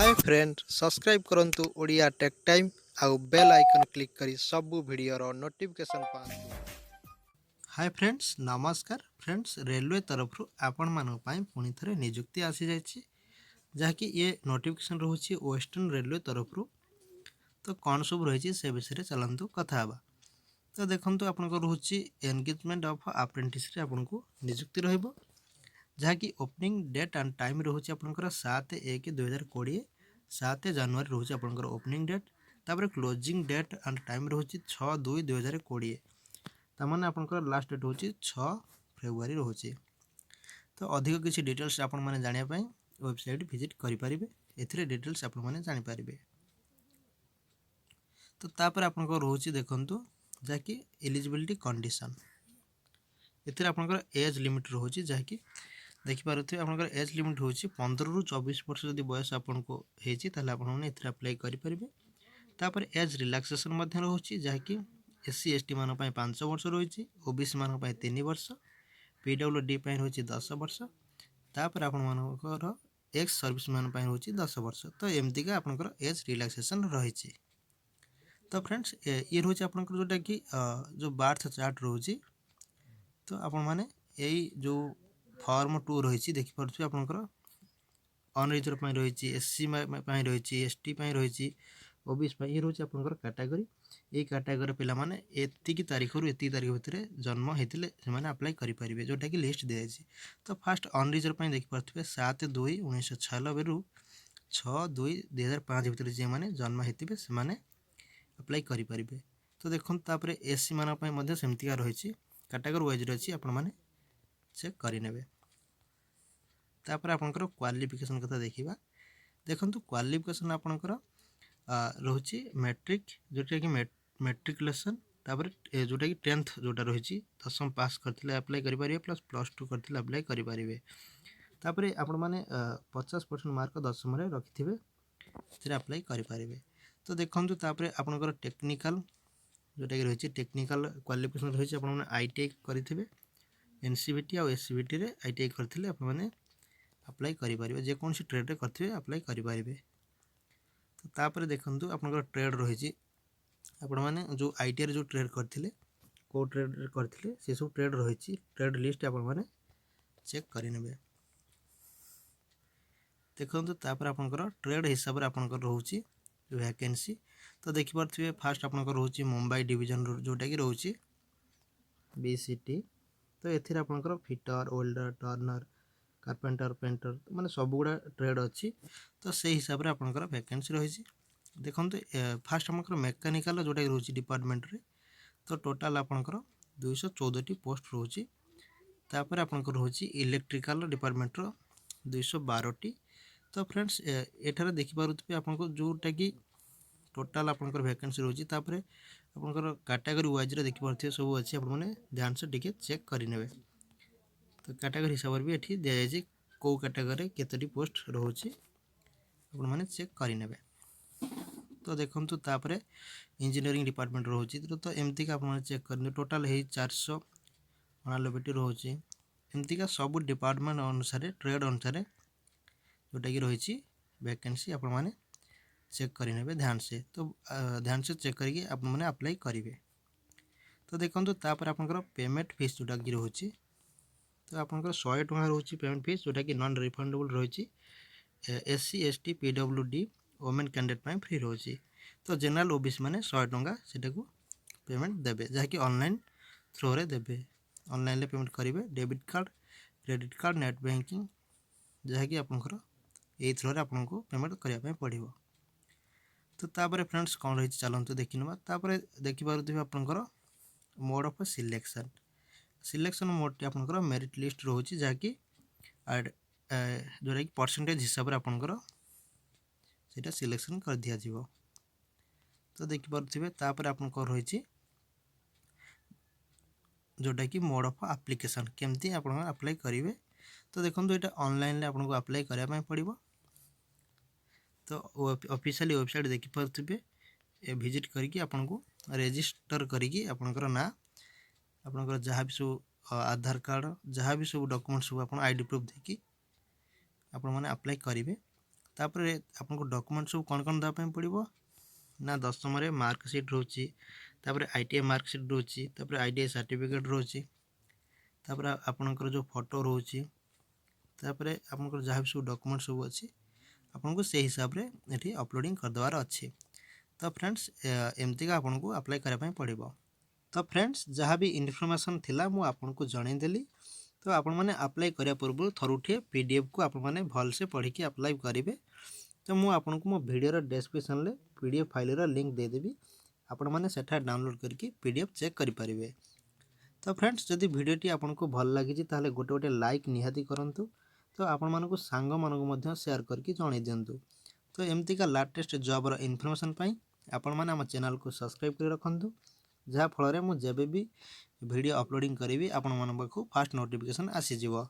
Hi friend subscribe करंतु Odia take time आउ bell icon click करी सबु वीडियो नोटिफिकेशन पांतु। हाय फ्रेंड्स नमस्कार फ्रेंड्स रेलवे तरफ आपण मानक पई पुनी थरे नियुक्ति आसी जायछि जाकि ये नोटिफिकेशन रहउछि वेस्टर्न रेलवे तरफ तो कौन सब रही से विषय चलतु कथा हवा। तो देखंतु आपन को रहउछि एंगेजमेंट ऑफ अप्रेंटिस रे आपन को नियुक्ति रहइबो जहाँकि ओपनिंग डेट एंड टाइम रोचे आपंकर 7/1/2020 7 जनवरी रोचे आपंकर ओपनिंग डेट तापर क्लोजिंग डेट एंड टाइम रोचे 6/2/2020 तामाने आपंकर लास्ट डेट होची 6 फेब्रुआरी रोचे। तो अधिक किसी डिटेल्स आपण माने जानिया पई वेबसाइट विजिट करि परिबे एथिरे डिटेल्स आपण माने जानि परिबे। तो तापर आपंकर रोचे देखंतु जाकि एलिजिबिलिटी कंडीशन एथिरे आपंकर एज लिमिट रोचे जाकि देखिपे आप एज लिमिट हूँ 15 ରୁ 24 वर्ष जदि बयस आपको होती अप्लाई करेंगे। तापर एज रिलैक्सेशन रोचे जहाँकि एससी एसटी मान 5 वर्ष रही ओबीसी मान 3 वर्ष पीडब्ल्यूडी रोचे 10 वर्ष तापर आपर एक्स सर्विस मैन रोचे 10 वर्ष। तो एमतीका आपंकर एज रिलैक्सेशन रही। तो फ्रेंड्स ये रोचे आप जोटा कि जो बार्थ चार्ट रोचे तो आपण मैंने यही जो फॉर्म 2 रही देखिपे आपंकर अनरिजर्व रही एससी रही एसटी रही ओबीसी ये रोचे आपंकर कैटेगरी ये कैटेगरी पिला माने एतिकी तारीख रु एतिकी तारीख भितर जन्म होते से अप्लाई करेंगे जोटा कि लिस्ट दी जाए। तो फास्ट अनरिजर्व देखिपे 7/2/1996 रु 6/2/2005 भितर जे मैंने जन्म होते से अप्लाई करेंगे। तो देखो तापर एससी मान सेमतिका रही कैटेगरी वाइज रही आपने चेक करेंगे। तापर आपंकर क्वालिफिकेशन कथा देखा देखो क्वालिफिकेशन आपंकर रोचे मैट्रिक जोटा कि मैट्रिकुलेसन तापर जोटा कि 10th जोटा रही 10th पास करते अप्लाई करेंगे प्लस +2 करते अप्लाई करेंगे। तापर आपण मैंने 50% मार्क 10th में रखिथे अप्लाई करेंगे। तो देखो तापर आपंकर टेक्निकल जोटा कि रही टेक्निकल क्वालिफिकेशन रही आपने आईटीआई करेंगे एनसीबीटी और एससीबीटी रे आईटीआई करथिले आप माने अप्लाई करि परिबे जे कोन सी ट्रेड रे करथिबे अप्लाई करि परिबे। तो तापर देखंतु आपनकर ट्रेड रही आपण माने जो आईटीआई रे जो ट्रेड करथिले को ट्रेड रे करथिले से सब ट्रेड रही ट्रेड लिस्ट आपण माने चेक करि नेबे। देखंतु तापर आपनकर ट्रेड हिसाब रे आपनकर रहउची वैकेंसी तो देखि परथिबे फास्ट आपनकर रहउची मुंबई डिवीजन जोटा कि रहउची बीसीटी। तो एथिरे आपनकर fitter welder Turner carpenter painter माने सब गुड़ा ट्रेड अच्छी। तो से हिसाब रे आपनकर वैकेंसी रही देखो फास्ट आपनकर मेकानिकल जोटा रोचे डिपार्टमेंट रे तो टोटाल आपनकर 214 पोस्ट रोचे तापर आपनकर रोचे इलेक्ट्रिकल डिपार्टमेंट रो 212। तो फ्रेंड्स एठारे देखि पारुथबे आपनको जोटा कि टोटाल आपनकर वैकेंसी रोचे तापर आपनकर कैटेगरी वाइज रे देखि पारुथबे सब अच्छी आपण माने ध्यान से टिके चेक करि नेबे। तो कैटेगरी हिसाब से भी ये दि जाए कौ कैटेगरी केतोटी पोस्ट रोचे आपण माने चेक करि नेबे। तो देखंतु तापरे इंजीनियरिंग डिपार्टमेंट रोचे तो एमती का आपण चेक करने टोटाल है 499 रोचे एमती का सब डिपार्टमेंट अनुसार ट्रेड अनुसार जोटा कि रही वैकेंसी आपण माने चेक करेंगे ध्यान से। तो ध्यान से चेक करके आप मैंने अप्लाई करेंगे। तो देखो तापर आपंकर पेमेंट फीस जोटा कि रोचे तो आपंकर 100 टଙ୍କା रोचे पेमेंट फीस जोटा कि नॉन रिफंडेबल रही SC ST PWD women candidate free रोचे। तो जनरल ओबीसी मैंने 100 टଙ୍କା से पेमेंट देवे जहाँकि ऑनलाइन थ्रो रे देवे ऑनलाइन पेमेंट करेंगे debit card credit card net banking जहाँकि आपंकर यही थ्रो रे आपको पेमेंट करने पड़ो। तो तापर फ्रेंड्स कौन रही चलते देखी ना तापर देखिपे आपंकर mode of selection selection mode T आपंकर मेरिट लिस्ट रोचे जहाँकि जोटा कि परसेंटेज हिसाब से आपंकर से सिलेक्शन कर दिया जीवो। तो देखिपे तापर आपंकर रही जोटा कि मोड ऑफ एप्लिकेशन केमती आप अप्लाई करेंगे। तो देखो ये ऑनलाइन आपको अप्लाई करने पड़ो। तो ऑफिशियली वेबसाइट देखिपे विजिट करके आपन को रजिस्टर करके आपनकर ना आपनकर जहाँ भी सब आधार कार्ड जहाँ भी सब डॉक्यूमेंट सब आप आईडी प्रूफ देखी आपण मैंने अप्लाई करेंगे। तापर आपको डॉक्यूमेंट सब कौन कौन देवाई पड़ो ना 10th मार्कसीट रोचे तापर ITI मार्कसीट रोचे तापर ITI सर्टिफिकेट रोचे तापर आपणकर जो फोटो रोचे तापर आपणकर जहाँ भी सब डॉक्यूमेंट सब अच्छी आपको से हिसाब से ये अपलोडिंग करदेवार अच्छे। तो फ्रेंड्स एमती का आपको अप्लाई करने पड़ो। तो फ्रेंड्स जहाँ भी इनफॉरमेशन थिला मु आपको जनईदेली। तो आपण मैंने अप्लाई करिया पूर्व थरुठे PDF को आपण मैंने भल से पढ़ी अप्लाई करेंगे। तो मुझे आपको मो वीडियो डिस्क्रिप्शन में PDF फाइल लिंक देदेवी आपण मैंने सेठा डाउनलोड करके PDF चेक करें। तो फ्रेंड्स जदि वीडियोटी आपको भल लगी ताले गोटे गोटे लाइक निहाती करंतु। तो आपण मानकु सांग मानकु मध्य शेयर करके जणाई दिंतु। तो एमती का लाटेस्ट जॉब इनफॉरमेशन पाई आपण माने हम चैनल को सब्सक्राइब कर रखंतु जहाँ फल मु जेबे भी वीडियो अपलोडिंग करी आपण मान पाखु फास्ट नोटिफिकेशन आसीजिवो।